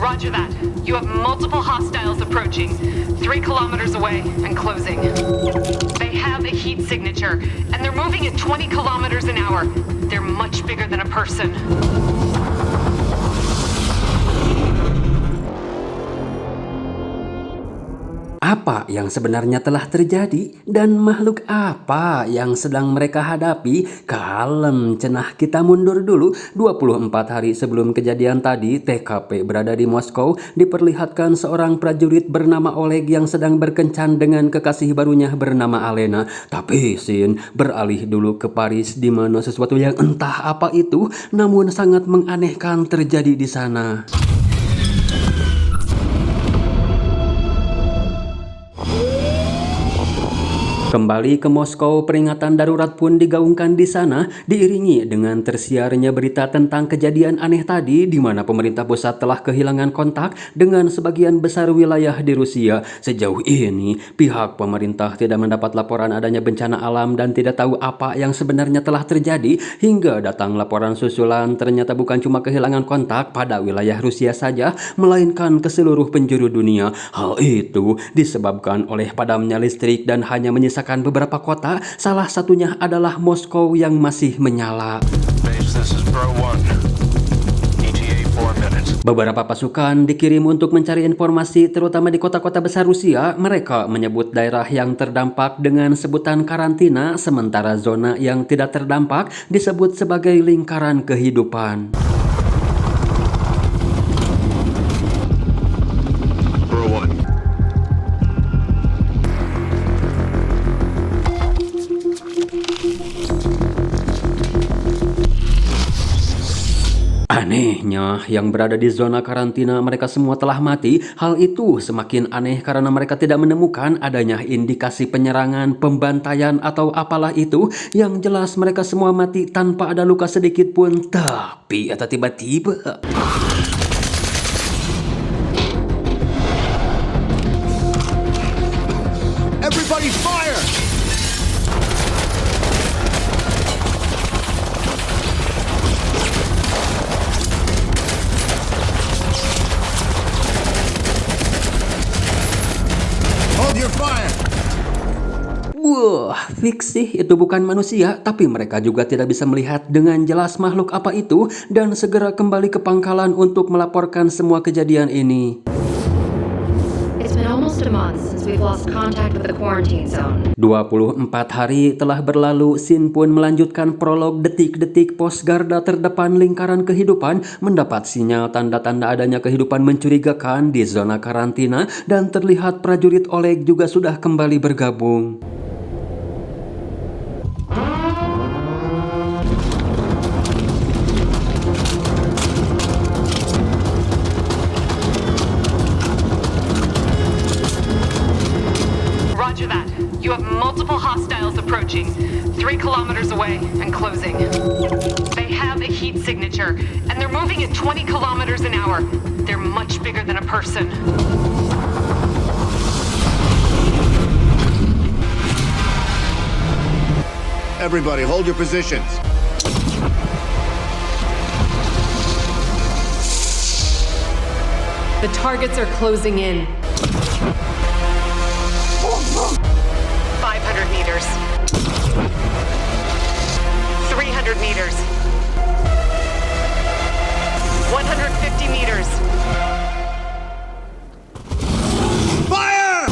Roger that. You have multiple hostiles approaching. 3 kilometers away and closing. They have a heat signature, and they're moving at 20 kilometers an hour. They're much bigger than a person. Apa yang sebenarnya telah terjadi dan makhluk apa yang sedang mereka hadapi? Kalem cenah, kita mundur dulu. 24 hari sebelum kejadian tadi, TKP berada di Moskow, diperlihatkan seorang prajurit bernama Oleg yang sedang berkencan dengan kekasih barunya bernama Alena. Tapi Sin beralih dulu ke Paris, di mana sesuatu yang entah apa itu namun sangat menganehkan terjadi di sana. Kembali ke Moskow, peringatan darurat pun digaungkan di sana, diiringi dengan tersiarnya berita tentang kejadian aneh tadi, di mana pemerintah pusat telah kehilangan kontak dengan sebagian besar wilayah di Rusia. Sejauh ini, pihak pemerintah tidak mendapat laporan adanya bencana alam dan tidak tahu apa yang sebenarnya telah terjadi, hingga datang laporan susulan ternyata bukan cuma kehilangan kontak pada wilayah Rusia saja, melainkan ke seluruh penjuru dunia. Hal itu disebabkan oleh padamnya listrik dan hanya menyisakan beberapa kota, salah satunya adalah Moskow yang masih menyala. Beberapa pasukan dikirim untuk mencari informasi terutama di kota-kota besar Rusia. Mereka menyebut daerah yang terdampak dengan sebutan karantina, sementara zona yang tidak terdampak disebut sebagai lingkaran kehidupan. Anehnya, yang berada di zona karantina mereka semua telah mati. Hal itu semakin aneh karena mereka tidak menemukan adanya indikasi penyerangan, pembantaian atau apalah itu. Yang jelas mereka semua mati tanpa ada luka sedikit pun. Tapi atau tiba-tiba Everybody fire! Hold your fire! wah, fiksi itu bukan manusia, tapi mereka juga tidak bisa melihat dengan jelas makhluk apa itu dan segera kembali ke pangkalan untuk melaporkan semua kejadian ini. It's been almost a month since we've lost contact with the quarantine zone. 24 hari telah berlalu, Sin pun melanjutkan prolog detik-detik pos garda terdepan lingkaran kehidupan, mendapat sinyal tanda-tanda adanya kehidupan mencurigakan di zona karantina dan terlihat prajurit Oleg juga sudah kembali bergabung. Roger that. You have multiple hostiles approaching. 3 kilometers away and closing. They have a heat signature, and they're moving at 20 kilometers an hour. They're much bigger than a person. Everybody hold your positions. The targets are closing in. 500 meters. 300 meters. 150 meters. Fire!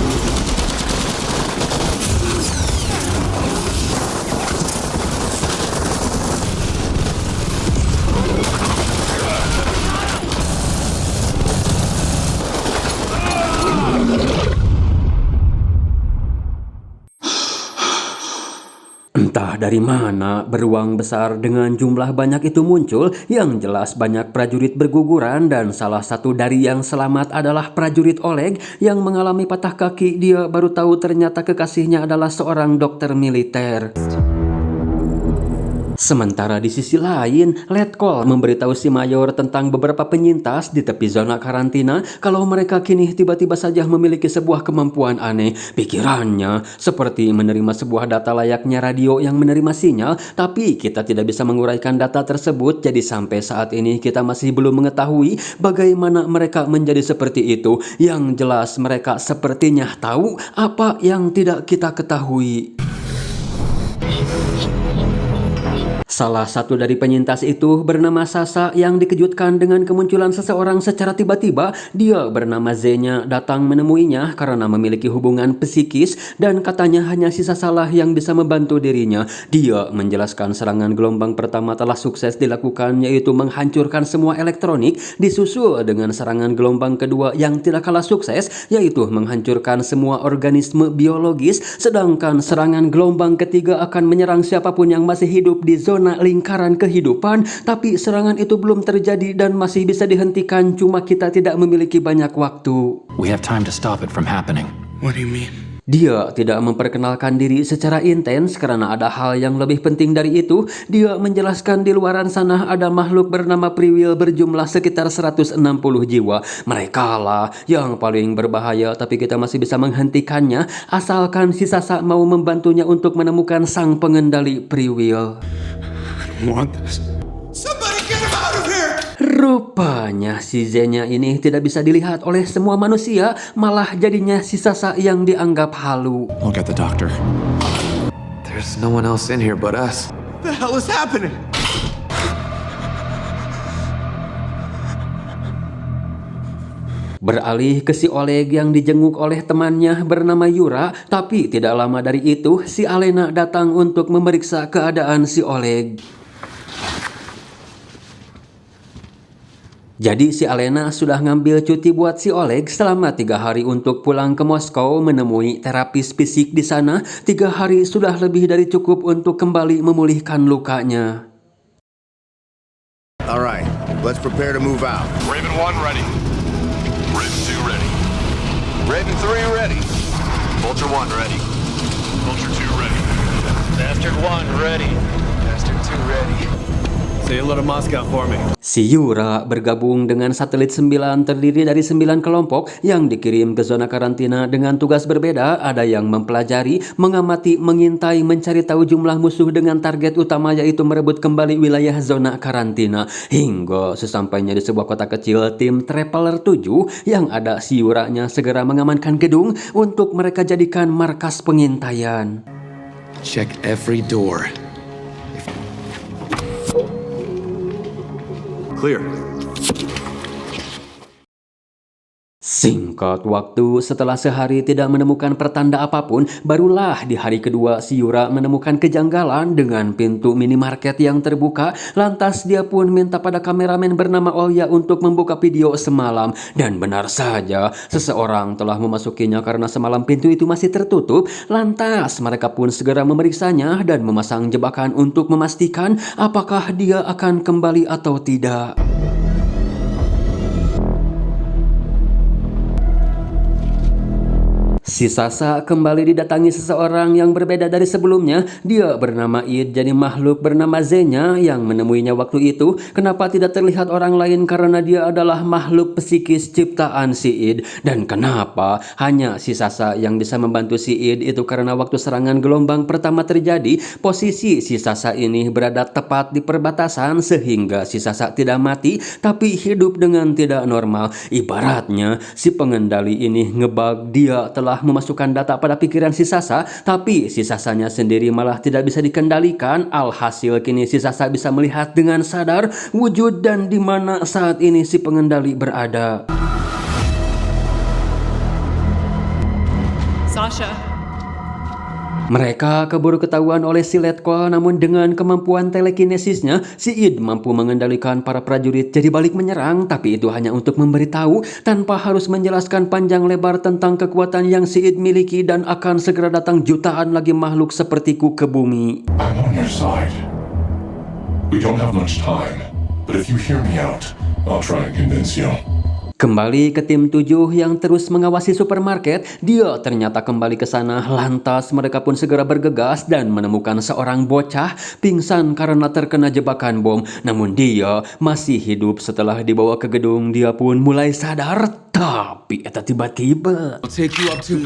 Entah dari mana beruang besar dengan jumlah banyak itu muncul. Yang jelas banyak prajurit berguguran dan salah satu dari yang selamat adalah prajurit Oleg yang mengalami patah kaki. Dia baru tahu ternyata kekasihnya adalah seorang dokter militer. Sementara di sisi lain, Letkol memberitahu si Mayor tentang beberapa penyintas di tepi zona karantina kalau mereka kini tiba-tiba saja memiliki sebuah kemampuan aneh. Pikirannya seperti menerima sebuah data layaknya radio yang menerima sinyal, tapi kita tidak bisa menguraikan data tersebut, jadi sampai saat ini kita masih belum mengetahui bagaimana mereka menjadi seperti itu. Yang jelas mereka sepertinya tahu apa yang tidak kita ketahui. Salah satu dari penyintas itu bernama Sasa yang dikejutkan dengan kemunculan seseorang secara tiba-tiba. Dia bernama Zenya datang menemuinya karena memiliki hubungan psikis dan katanya hanya si Sasa lah yang bisa membantu dirinya. Dia menjelaskan serangan gelombang pertama telah sukses dilakukan, yaitu menghancurkan semua elektronik, disusul dengan serangan gelombang kedua yang tidak kalah sukses, yaitu menghancurkan semua organisme biologis, sedangkan serangan gelombang ketiga akan menyerang siapapun yang masih hidup di zona lingkaran kehidupan. Tapi serangan itu belum terjadi dan masih bisa dihentikan, cuma kita tidak memiliki banyak waktu. We have time to stop it from happening. What do you mean? Dia tidak memperkenalkan diri secara intens karena ada hal yang lebih penting dari itu. Dia menjelaskan di luaran sana ada makhluk bernama Priwil berjumlah sekitar 160 jiwa. Mereka lah yang paling berbahaya, tapi kita masih bisa menghentikannya asalkan si Sasa mau membantunya untuk menemukan sang pengendali Priwil. Want this? Somebody get him out of here! Rupanya si Zenya ini tidak bisa dilihat oleh semua manusia, malah jadinya si Sasa yang dianggap halu. I'll get the doctor. There's no one else in here but us. What the hell is happening? Beralih ke si Oleg yang dijenguk oleh temannya bernama Yura, tapi tidak lama dari itu si Alena datang untuk memeriksa keadaan si Oleg. Jadi si Alena sudah ngambil cuti buat si Oleg selama 3 hari untuk pulang ke Moskow menemui terapis fisik di sana. 3 hari sudah lebih dari cukup untuk kembali memulihkan lukanya. Alright, let's prepare to move out. Raven 1 ready. Raven 2 ready. Raven 3 ready. Vulture 1 ready. Vulture 2 ready. Bastard 1 ready. Bastard 2 ready. Say hello to Moscow for me. Si Yura bergabung dengan satelit 9 terdiri dari 9 kelompok yang dikirim ke zona karantina dengan tugas berbeda. Ada yang mempelajari, mengamati, mengintai, mencari tahu jumlah musuh dengan target utama yaitu merebut kembali wilayah zona karantina. Hingga sesampainya di sebuah kota kecil, tim Traveler 7 yang ada si Yuranya segera mengamankan gedung untuk mereka jadikan markas pengintaian. Check every door. Clear. Singkat waktu, setelah sehari tidak menemukan pertanda apapun, barulah di hari kedua si Yura menemukan kejanggalan dengan pintu minimarket yang terbuka. Lantas dia pun minta pada kameramen bernama Olya untuk membuka video semalam. Dan benar saja, seseorang telah memasukinya karena semalam pintu itu masih tertutup. Lantas mereka pun segera memeriksanya dan memasang jebakan untuk memastikan apakah dia akan kembali atau tidak. Si Sasa kembali didatangi seseorang yang berbeda dari sebelumnya. Dia bernama Id, jadi makhluk bernama Zenya yang menemuinya waktu itu. Kenapa tidak terlihat orang lain? Karena dia adalah makhluk psikis ciptaan si Id. Dan kenapa hanya si Sasa yang bisa membantu si Id? Itu karena waktu serangan gelombang pertama terjadi, posisi si Sasa ini berada tepat di perbatasan sehingga si Sasa tidak mati tapi hidup dengan tidak normal. Ibaratnya si pengendali ini ngebug, dia telah memasukkan data pada pikiran si Sasa, tapi si Sasanya sendiri malah tidak bisa dikendalikan. Alhasil kini si Sasa bisa melihat dengan sadar wujud dan di mana saat ini si pengendali berada. Sasha. Mereka keburu ketahuan oleh si Letkol, namun dengan kemampuan telekinesisnya, si Id mampu mengendalikan para prajurit jadi balik menyerang, tapi itu hanya untuk memberitahu tanpa harus menjelaskan panjang lebar tentang kekuatan yang si Id miliki dan akan segera datang jutaan lagi makhluk sepertiku ke bumi. I'm on your side. We don't have much time, but if you hear me out, I'll try and convince you. Kembali ke tim 7 yang terus mengawasi supermarket, dia ternyata kembali ke sana. Lantas mereka pun segera bergegas dan menemukan seorang bocah pingsan karena terkena jebakan bom. Namun dia masih hidup. Setelah dibawa ke gedung, dia pun mulai sadar. Tapi eta tiba-tiba, I'll take you up to...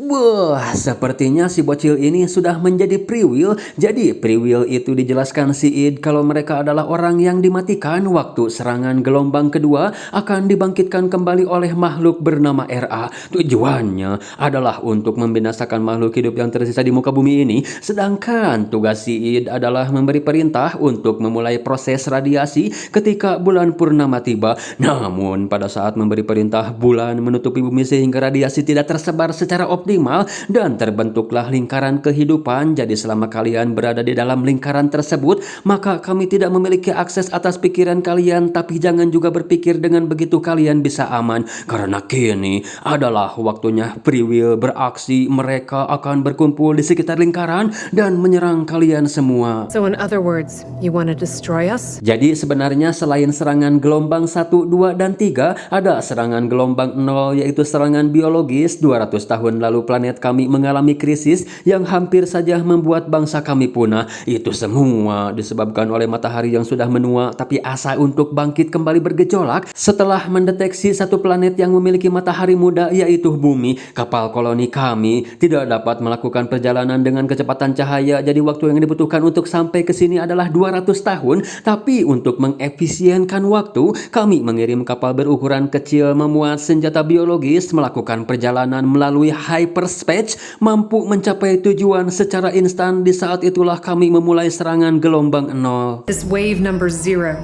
wah, sepertinya si bocil ini sudah menjadi Priwil. Jadi Priwil itu dijelaskan si Id kalau mereka adalah orang yang dimatikan waktu serangan gelombang kedua akan dibangkitkan kembali oleh makhluk bernama RA. Tujuannya adalah untuk membinasakan makhluk hidup yang tersisa di muka bumi ini. Sedangkan tugas si Id adalah memberi perintah untuk memulai proses radiasi ketika bulan purnama tiba. Namun pada saat memberi perintah, bulan menutupi bumi sehingga radiasi tidak tersebar secara optimal dan terbentuklah lingkaran kehidupan. Jadi selama kalian berada di dalam lingkaran tersebut, maka kami tidak memiliki akses atas pikiran kalian. Tapi jangan juga berpikir dengan begitu kalian bisa aman, karena kini adalah waktunya Priwil beraksi. Mereka akan berkumpul di sekitar lingkaran dan menyerang kalian semua. So in other words, you want to destroy us? Jadi sebenarnya selain serangan gelombang 1, 2, dan 3, ada serangan gelombang 0, yaitu serangan biologis. 200 tahun lalu planet kami mengalami krisis yang hampir saja membuat bangsa kami punah. Itu semua disebabkan oleh matahari yang sudah menua, tapi asa untuk bangkit kembali bergejolak setelah mendeteksi satu planet yang memiliki matahari muda, yaitu bumi. Kapal koloni kami tidak dapat melakukan perjalanan dengan kecepatan cahaya, jadi waktu yang dibutuhkan untuk sampai ke sini adalah 200 tahun. Tapi untuk mengefisienkan waktu, kami mengirim kapal berukuran kecil memuat senjata biologis melakukan perjalanan melalui hyperspace, mampu mencapai tujuan secara instan. Di saat itulah kami memulai serangan gelombang 0. This wave number 0,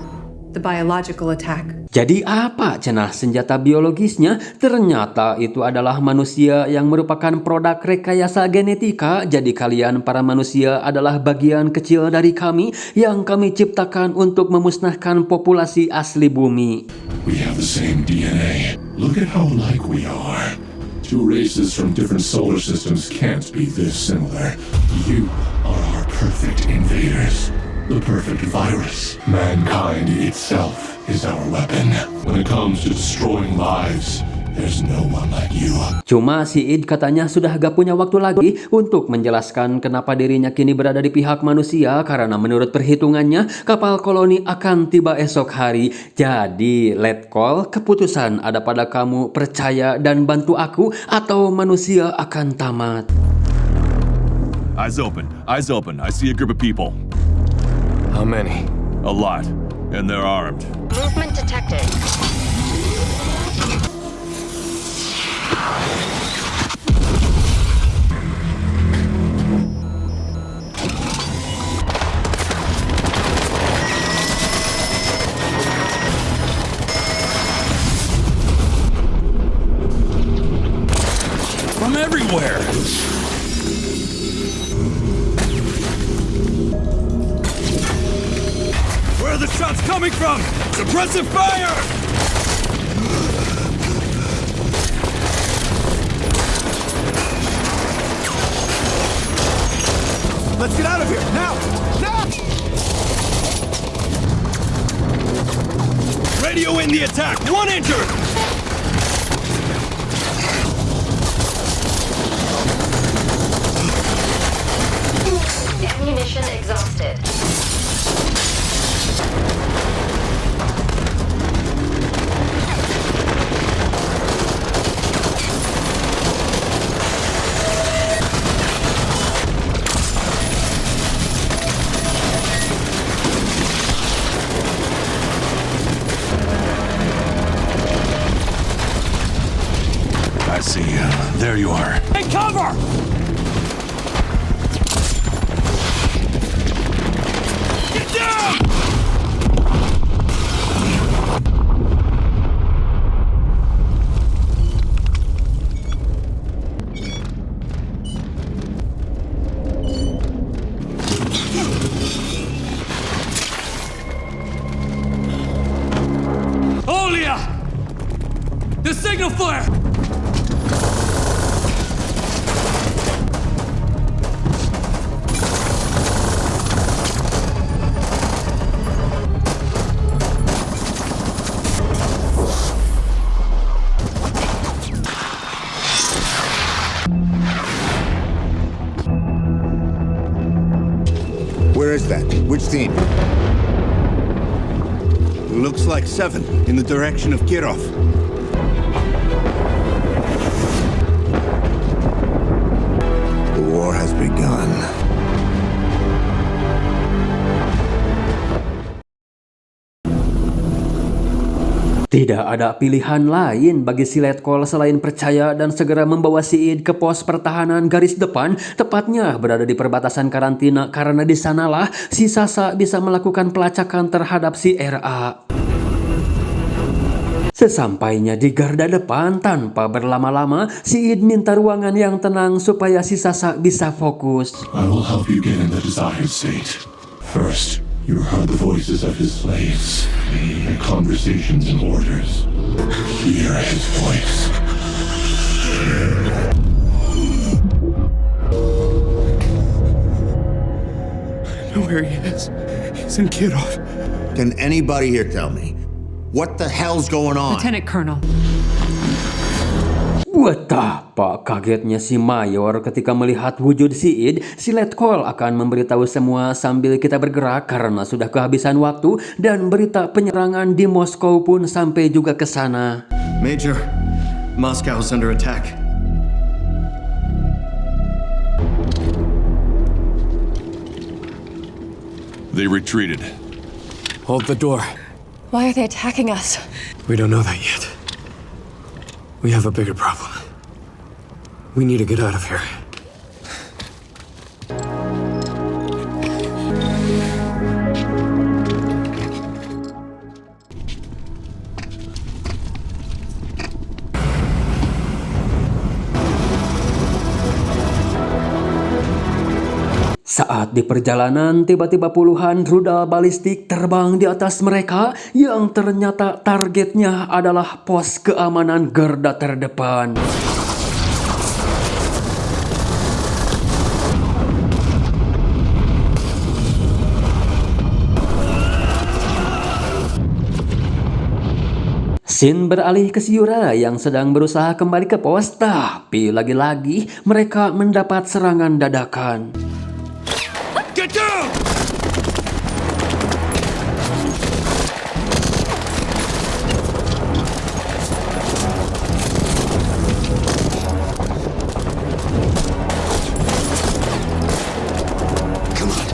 the biological attack. Jadi apa cenah senjata biologisnya? Ternyata itu adalah manusia yang merupakan produk rekayasa genetika. Jadi kalian para manusia adalah bagian kecil dari kami yang kami ciptakan untuk memusnahkan populasi asli bumi. We have the same DNA. Look at how alike we are. Two races from different solar systems can't be this similar. You are our perfect invaders. The perfect virus. Mankind itself is our weapon. When it comes to destroying lives, there's no one like you. Cuma si Id katanya sudah gak punya waktu lagi untuk menjelaskan kenapa dirinya kini berada di pihak manusia, karena menurut perhitungannya kapal koloni akan tiba esok hari. Jadi let call, keputusan ada pada kamu, percaya dan bantu aku atau manusia akan tamat. Eyes open. Eyes open. I see a group of people. How many? A lot. And they're armed. Movement detected. From everywhere! Where are the shots coming from? Suppressive fire! Let's get out of here! Now! Now! Radio in the attack! One injured! Ammunition exhausted. I see you. There you are. Take cover! Get down! Olia! The signal flare! 16. Looks like 7 in the direction of Kirov. The war has begun. Tidak ada pilihan lain bagi si Letkol selain percaya dan segera membawa si Id ke pos pertahanan garis depan, tepatnya berada di perbatasan karantina karena di sanalah si Sasa bisa melakukan pelacakan terhadap si RA. Sesampainya di garda depan, tanpa berlama-lama, si Id minta ruangan yang tenang supaya si Sasa bisa fokus. I will help you get in the desired state. First, you heard the voices of his slaves, their conversations and orders. Hear his voice. I know where he is. He's in Kirov. Can anybody here tell me what the hell's going on? Lieutenant Colonel. Betapa kagetnya si Mayor ketika melihat wujud si Id. Si Letkol akan memberitahu semua sambil kita bergerak karena sudah kehabisan waktu dan berita penyerangan di Moskow pun sampai juga ke sana. Major, Moscow is under attack. They retreated. Hold the door. Why are they attacking us? We don't know that yet. We have a bigger problem. We need to get out of here. Saat di perjalanan, tiba-tiba puluhan rudal balistik terbang di atas mereka yang ternyata targetnya adalah pos keamanan garda terdepan. Sin beralih ke si Yura yang sedang berusaha kembali ke pos, tapi lagi-lagi mereka mendapat serangan dadakan. Get down! Come on.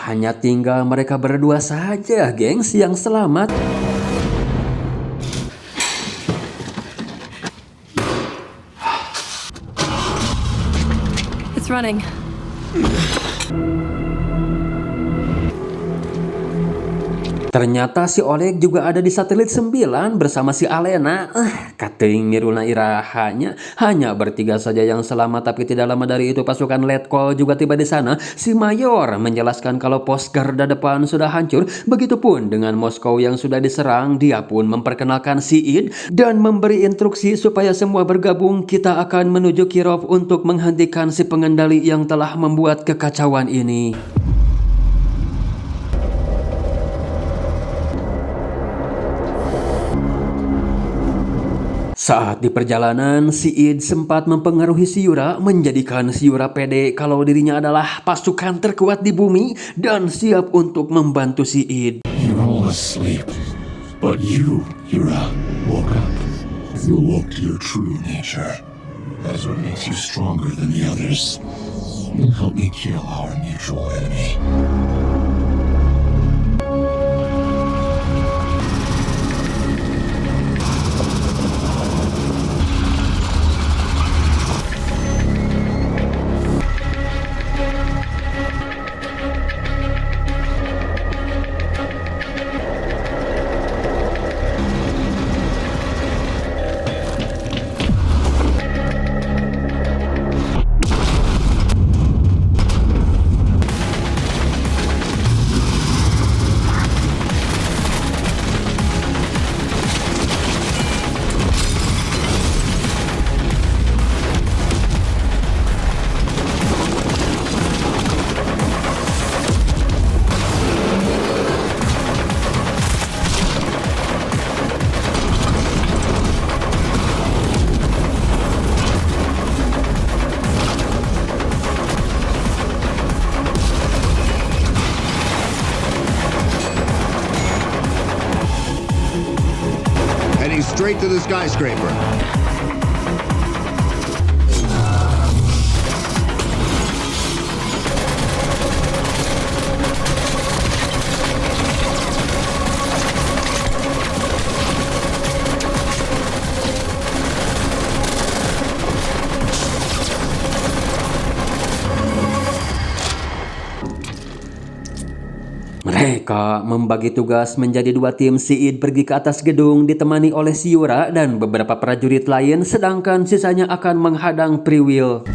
Hanya tinggal mereka berdua saja, gengs, yang selamat. It's running. Ternyata si Oleg juga ada di satelit 9 bersama si Alena. Kating miruna irahanya. Hanya bertiga saja yang selamat, tapi tidak lama dari itu pasukan Letkol juga tiba di sana. Si Mayor menjelaskan kalau pos garda depan sudah hancur. Begitupun dengan Moskow yang sudah diserang. Dia pun memperkenalkan si Id dan memberi instruksi supaya semua bergabung. Kita akan menuju Kirov untuk menghentikan si pengendali yang telah membuat kekacauan ini. Saat di perjalanan, si Id sempat mempengaruhi si Yura, menjadikan si Yura pede kalau dirinya adalah pasukan terkuat di bumi dan siap untuk membantu si Id. You're all asleep, but you, Yura, woke up. You awoke to your true nature. That's what makes you stronger than the others. You'll help me kill our mutual enemy. straight to the skyscraper. Mereka membagi tugas menjadi dua tim. Sid pergi ke atas gedung ditemani oleh Siura dan beberapa prajurit lain, sedangkan sisanya akan menghadang Priwill.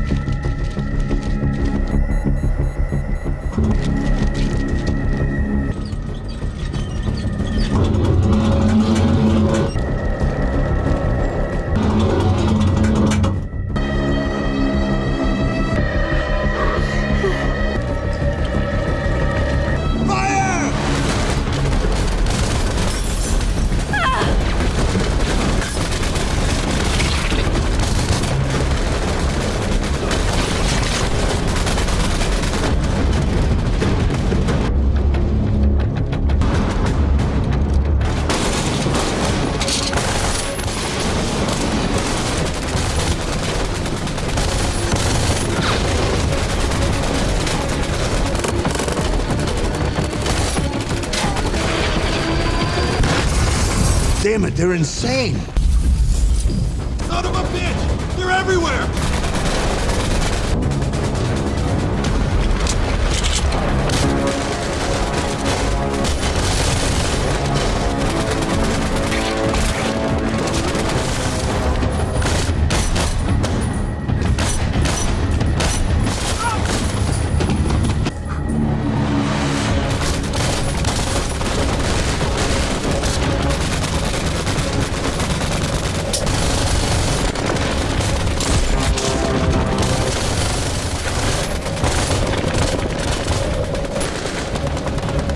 Damn it, they're insane! Son of a bitch! They're everywhere!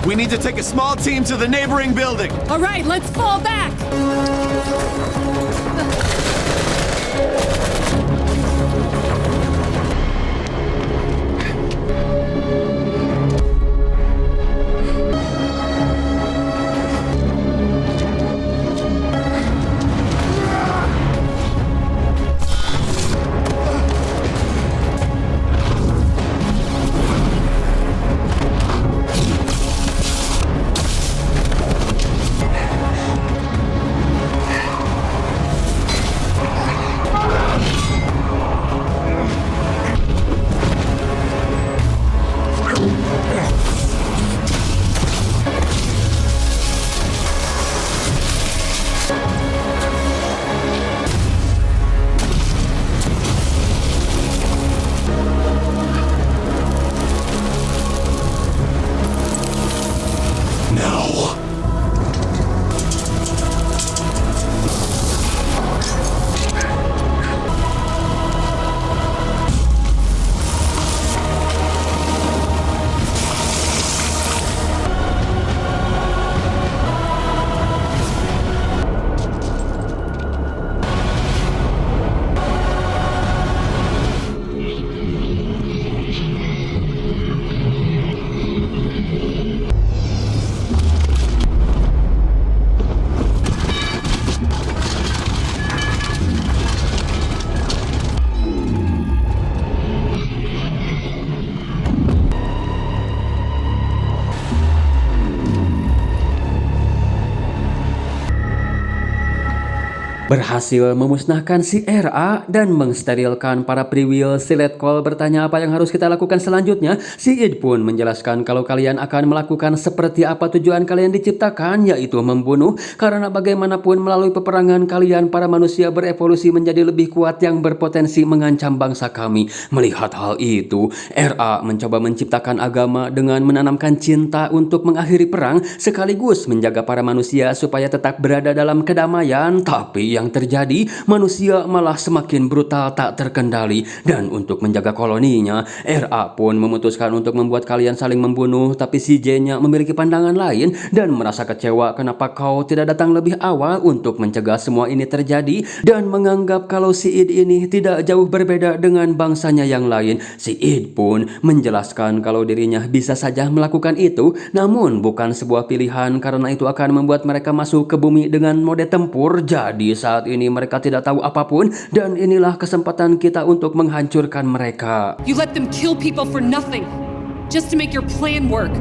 We need to take a small team to the neighboring building. All right, let's fall back. Berhasil memusnahkan si RA dan mengsterilkan para Priwill. Si Letkol bertanya apa yang harus kita lakukan selanjutnya. Si Id pun menjelaskan kalau kalian akan melakukan seperti apa tujuan kalian diciptakan, yaitu membunuh. Karena bagaimanapun melalui peperangan kalian para manusia berevolusi menjadi lebih kuat yang berpotensi mengancam bangsa kami. Melihat hal itu, RA mencoba menciptakan agama dengan menanamkan cinta untuk mengakhiri perang sekaligus menjaga para manusia supaya tetap berada dalam kedamaian. Tapi yang terjadi, manusia malah semakin brutal tak terkendali. Dan untuk menjaga koloninya, RA pun memutuskan untuk membuat kalian saling membunuh. Tapi si J-nya memiliki pandangan lain dan merasa kecewa kenapa kau tidak datang lebih awal untuk mencegah semua ini terjadi, dan menganggap kalau si Id ini tidak jauh berbeda dengan bangsanya yang lain. Si Id pun menjelaskan kalau dirinya bisa saja melakukan itu, namun bukan sebuah pilihan karena itu akan membuat mereka masuk ke bumi dengan mode tempur. Jadi saat ini mereka tidak tahu apapun, dan inilah kesempatan kita untuk menghancurkan mereka. You let them kill people for nothing, just to make your plan work.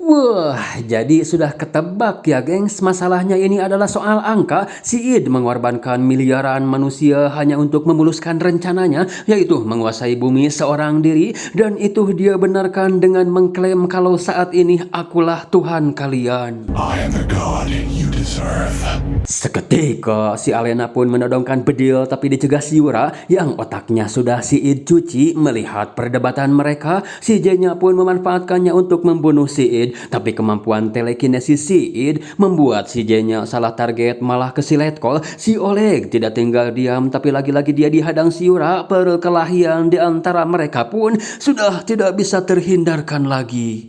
Wah, jadi sudah ketebak ya gengs, masalahnya ini adalah soal angka. Si Id mengorbankan miliaran manusia hanya untuk memuluskan rencananya, yaitu menguasai bumi seorang diri. Dan itu dia benarkan dengan mengklaim kalau saat ini akulah Tuhan kalian. I am the god you deserve. Seketika si Alena pun menodongkan bedil, tapi dicegah si Yura yang otaknya sudah si Id cuci. Melihat perdebatan mereka, si J-nya pun memanfaatkannya untuk membunuh si Id. Tapi kemampuan telekinesis si Id membuat si J-nya salah target, malah ke si Letkol. Si Oleg tidak tinggal diam, tapi lagi-lagi dia dihadang si Yura. Perkelahian di antara mereka pun sudah tidak bisa terhindarkan lagi.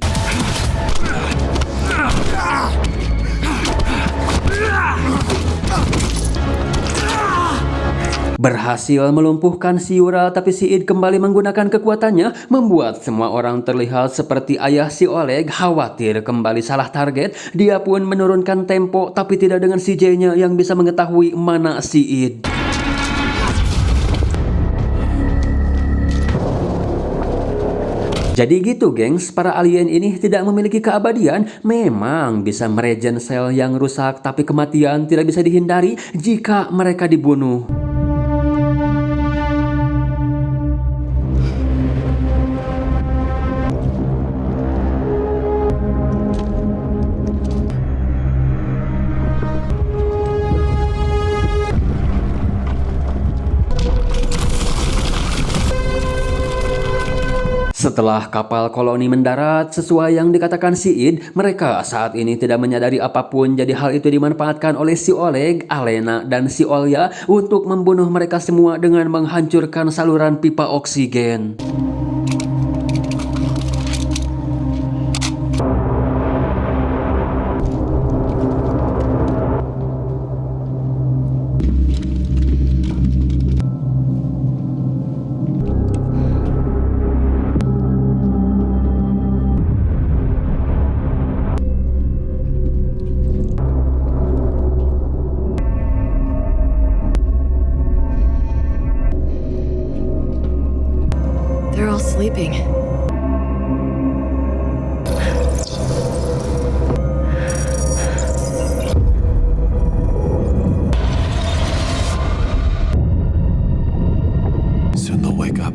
Berhasil melumpuhkan si Yura, tapi si Id kembali menggunakan kekuatannya, membuat semua orang terlihat seperti ayah si Oleg. Khawatir kembali salah target, dia pun menurunkan tempo, tapi tidak dengan si J-nya yang bisa mengetahui mana si Id. Jadi gitu gengs, para alien ini tidak memiliki keabadian. Memang bisa meregen sel yang rusak, tapi kematian tidak bisa dihindari jika mereka dibunuh. Setelah kapal koloni mendarat, sesuai yang dikatakan si Id, mereka saat ini tidak menyadari apapun. Jadi hal itu dimanfaatkan oleh si Oleg, Alena, dan si Olya untuk membunuh mereka semua dengan menghancurkan saluran pipa oksigen. They're all sleeping. Soon they'll wake up.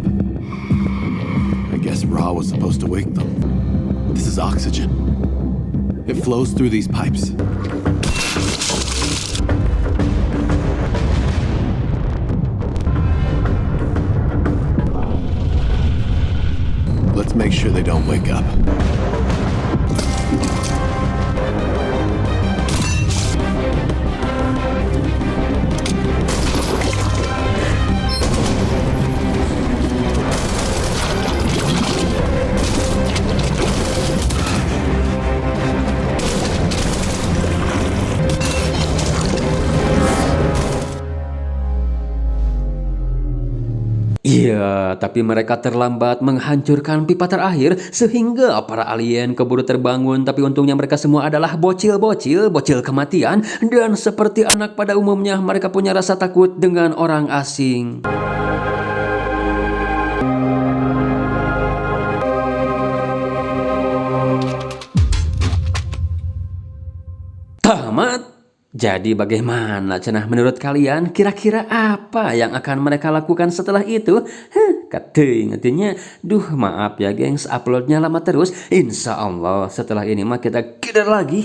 I guess Ra was supposed to wake them. This is oxygen. It flows through these pipes. Let's make sure they don't wake up. Iya, tapi mereka terlambat menghancurkan pipa terakhir sehingga para alien keburu terbangun. Tapi untungnya mereka semua adalah bocil kematian, dan seperti anak pada umumnya mereka punya rasa takut dengan orang asing. Tamat. Jadi bagaimana cenah menurut kalian? Kira-kira apa yang akan mereka lakukan setelah itu? Katanya, maaf ya gengs, uploadnya lama terus. Insya Allah setelah ini mah kita lagi.